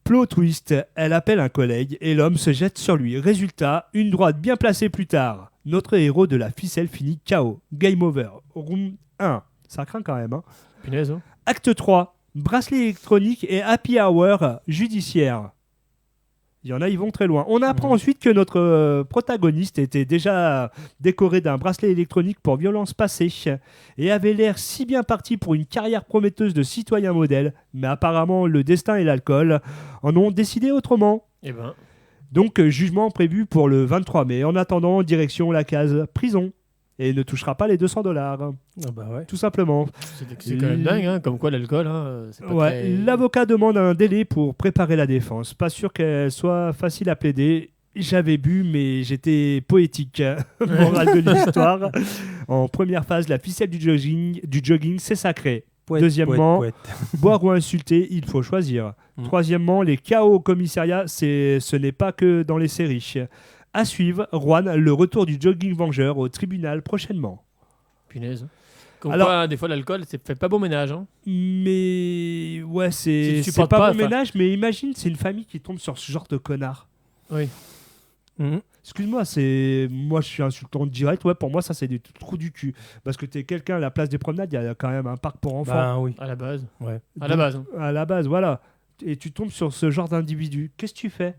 Plot twist, elle appelle un collègue et l'homme se jette sur lui. Résultat, une droite bien placée plus tard. Notre héros de la ficelle finit KO. Game over. Room 1. Ça craint quand même. Hein. Punaise, hein. Acte 3. Bracelet électronique et happy hour judiciaire. Il y en a, ils vont très loin. On apprend ensuite que notre protagoniste était déjà décoré d'un bracelet électronique pour violence passée et avait l'air si bien parti pour une carrière prometteuse de citoyen modèle, mais apparemment le destin et l'alcool en ont décidé autrement. Eh ben, Donc jugement prévu pour le 23 mai. En attendant, direction la case prison et ne touchera pas les $200. Ah bah ouais. Tout simplement. c'est quand même dingue, hein, comme quoi l'alcool, hein, c'est pas Ouais, très... l'avocat demande un délai pour préparer la défense. Pas sûr qu'elle soit facile à plaider. J'avais bu, mais j'étais poétique. Morale de l'histoire. En première phase, la ficelle du jogging, c'est sacré. Poète, Deuxièmement, poète. boire ou insulter, il faut choisir. Troisièmement, les chaos au commissariat, ce n'est pas que dans les séries. À suivre, Juan, le retour du jogging vengeur au tribunal prochainement. Punaise. Comme Alors- quoi, des fois, l'alcool, c'est fait pas bon ménage. Hein. Mais ouais, Si c'est tu c'est supportes pas pas, bon enfin- ménage, mais imagine, c'est une famille qui tombe sur ce genre de connard. Oui. Mhm. Excuse-moi, moi je suis insultant direct. Ouais, pour moi, ça c'est des trous du cul. Parce que t'es quelqu'un à la place des promenades, il y a quand même un parc pour enfants. Ben oui. À la base. Ouais. À la base. Hein. À la base, voilà. Et tu tombes sur ce genre d'individu. Qu'est-ce que tu fais?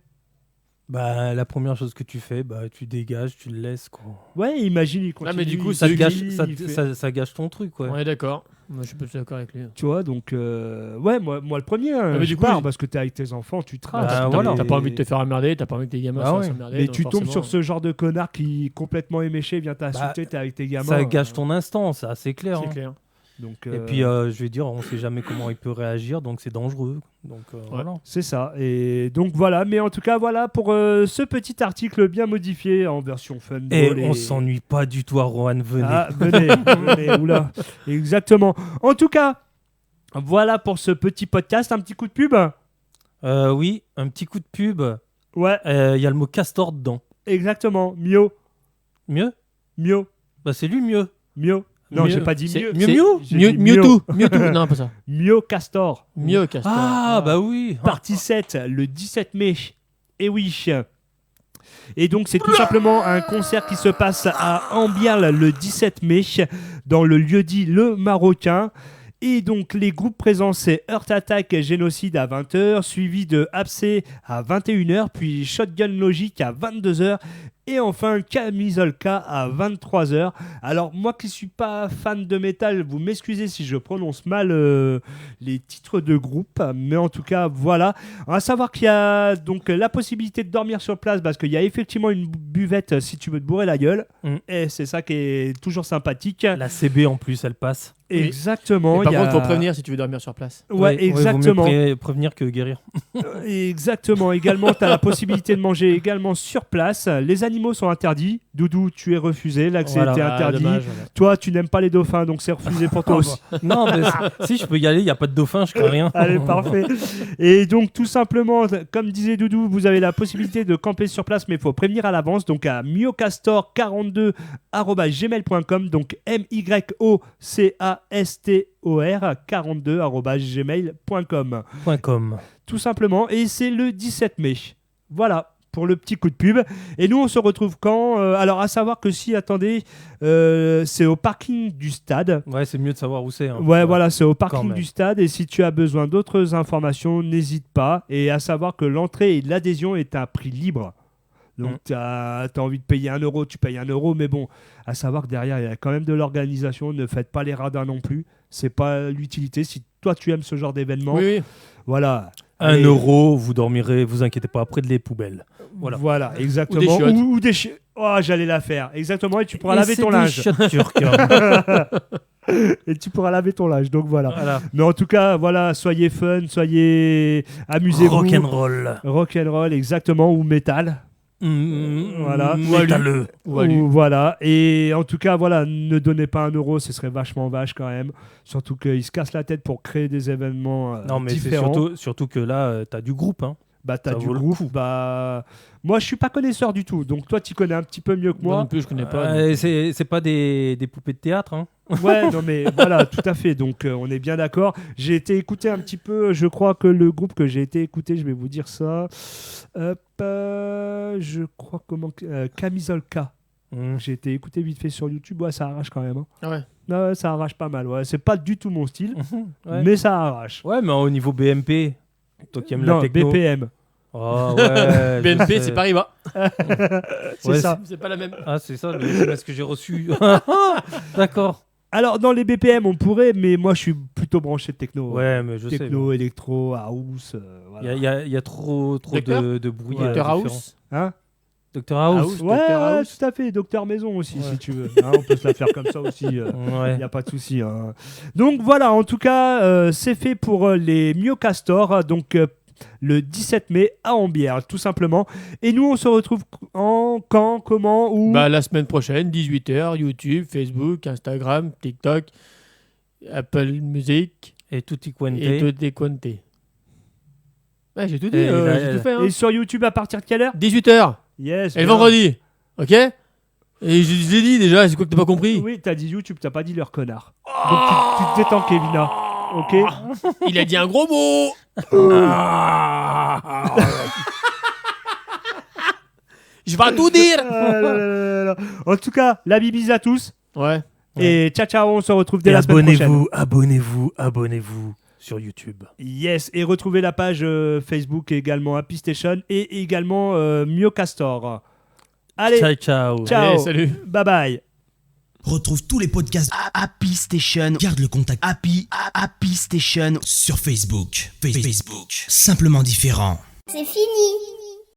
Bah, la première chose que tu fais, bah, tu dégages, tu le laisses, quoi. Ouais, imagine, il continue. mais du coup, il Ça, te se gâche, dit, ça, il fait- ça gâche ton truc, ouais. On est d'accord. Moi, je suis pas d'accord avec lui. Tu vois, donc, ouais, moi le premier, hein, mais je du coup, pars il- parce que t'es avec tes enfants, tu te Bah, rates. voilà. T'as pas envie de te faire emmerder, t'as pas envie que tes gamins Bah se ouais. fassent emmerder. Mais donc tu tombes forcément- sur ce genre de connard qui, complètement éméché, vient t'insulter, t'es avec tes gamins. Ça gâche ton instant, c'est assez clair. C'est hein. clair. Donc, Et puis, je vais dire, on sait jamais comment il peut réagir, donc c'est dangereux. Donc, voilà. c'est ça. Et donc voilà, mais en tout cas, voilà pour ce petit article bien modifié en version fun. Et drôle on s'ennuie pas du tout à Rohan, venez. Ah, venez, oula. Exactement. En tout cas, voilà pour ce petit podcast. Un petit coup de pub. Oui, un petit coup de pub. Ouais, Il y a le mot castor dedans. exactement. Mio. Mieux Mio. Bah, c'est lui mieux. Mio. Non, Mieux. j'ai pas dit C'est- mieux. Mieux, c'est- mieux J'ai Mieux dit mieux Mio. tout. Mieux tout. Non, pas ça. Mio Castor. Mieux, Castor. Ah, bah oui. Partie 7, le 17 mai. Et oui. Et donc, c'est tout simplement un concert qui se passe à Ambial le 17 mai, dans le lieu-dit Le Marocain. Et donc, les groupes présents, c'est Heart Attack Génocide à 20h, suivi de Abcé à 21h, puis Shotgun Logic à 22h, et enfin Camisolka à 23h. Alors, moi qui suis pas fan de métal, vous m'excusez si je prononce mal les titres de groupe, mais en tout cas, voilà. On va savoir qu'il y a donc la possibilité de dormir sur place, parce qu'il y a effectivement une buvette si tu veux te bourrer la gueule, et c'est ça qui est toujours sympathique. La CB en plus, elle passe. Oui. Exactement. Et par il y a- contre, faut prévenir si tu veux dormir sur place. Ouais, vaut mieux exactement. prévenir que guérir. Exactement. Également, tu as la possibilité de manger également sur place. Les animaux sont interdits. Doudou, tu es refusé. L'accès Voilà. était Ah, interdit. dommage, voilà. Toi, tu n'aimes pas les dauphins, donc c'est refusé pour toi aussi. Non, mais si je peux y aller, il n'y a pas de dauphin, je crains rien. Allez, parfait. Et donc, tout simplement, comme disait Doudou, vous avez la possibilité de camper sur place, mais il faut prévenir à l'avance. Donc, à myocastor42@gmail.com. Donc, myocastor42@gmail.com. .com. Tout simplement. Et c'est le 17 mai. Voilà. pour le petit coup de pub. Et nous, on se retrouve quand alors, à savoir que si, attendez, c'est au parking du stade. Ouais, c'est mieux de savoir où c'est. Hein. Ouais, voilà, c'est au Quand parking même. du stade. Et si tu as besoin d'autres informations, n'hésite pas. Et à savoir que l'entrée et l'adhésion est à prix libre. Donc, tu as envie de payer 1 euro, tu payes 1 euro. Mais bon, à savoir que derrière, il y a quand même de l'organisation. Ne faites pas les radins non plus. C'est pas l'utilité. Si toi, tu aimes ce genre d'événement, Oui. voilà. 1 Allez. euro, vous dormirez, vous inquiétez pas, près de les poubelles. Voilà. Exactement. Ou des chiottes. Ou des chiottes. Oh, j'allais la faire. Exactement. Et tu pourras Et laver c'est ton des linge. chiottes turques, hein. Et tu pourras laver ton linge. Donc voilà. Voilà. Mais en tout cas, voilà, soyez fun, soyez amusez-vous. Rock'n'roll. Rock'n'roll, exactement, ou métal. Voilà. Métalleux. Ou voilà. Et en tout cas, voilà, ne donnez pas 1 euro, ce serait vachement vache quand même. Surtout qu'ils se cassent la tête pour créer des événements Non, mais c'est différents. surtout que là, t'as du groupe. Hein. Bah, t'as ça du vaut le groupe. coup. Bah, moi, je suis pas connaisseur du tout. Donc, toi, tu connais un petit peu mieux que Moi non moi. plus, je connais pas. C'est pas des poupées de théâtre. Hein. Ouais, non, mais voilà, tout à fait. Donc, on est bien d'accord. J'ai été écouter un petit peu. Je crois que le groupe que j'ai été écouter, je vais vous dire ça. Hop, je crois comment. Camisolka. J'ai été écouté vite fait sur YouTube. Ouais, ça arrache quand même. Hein. Ah ouais. Ouais, ça arrache pas mal. Ouais. C'est pas du tout mon style, Ouais. mais ça arrache. Ouais, mais au niveau BMP, toi qui aimes Non, la techno. BPM. Oh, ouais, BNP, c'est Paribas. C'est Ouais, ça. C'est pas la même. Ah, c'est ça le SMS que j'ai reçu. D'accord. Alors, dans les BPM, on pourrait, mais moi, je suis plutôt branché techno. Ouais, mais je sais. Techno, électro, house. Voilà. Il y a trop Docteur de bruit. Ouais. Dr différent. House. Hein? Dr House. House. Ouais, Dr. ouais, House. tout à fait. Docteur Maison aussi, Ouais. si tu veux. Hein, on peut se la faire comme ça aussi. Il Ouais. n'y a pas de souci. Hein. Donc voilà, en tout cas, c'est fait pour les Myocastors. Donc le 17 mai à Ambière, tout simplement. Et nous, on se retrouve quand, comment, où Bah, la semaine prochaine, 18h, YouTube, Facebook, Instagram, TikTok, Apple Music Et Tutti Quante. et Tutti Quante. Ouais, j'ai tout dit, Et j'ai tout fait. Hein. Et sur YouTube, à partir de quelle heure? 18h. Yes. Et le bien. vendredi. Ok? Et je l'ai dit déjà, c'est quoi que t'as pas compris? Oui, t'as dit YouTube, t'as pas dit leur connard. Donc tu te détends, Kevina. Ok? Il a dit un gros mot. Je vais tout dire. Ah là là là là. En tout cas, la bibise à tous. Ouais. Et ciao, ciao, on se retrouve dès Et la semaine prochaine. abonnez-vous sur YouTube. Yes, et retrouvez la page Facebook également Happy Station et également Myocastor. Allez, Ciao, ciao. ciao, Allez, salut. bye bye. Retrouve tous les podcasts Happy Station. Garde le contact Happy Station sur Facebook. Facebook. Simplement différent. C'est fini.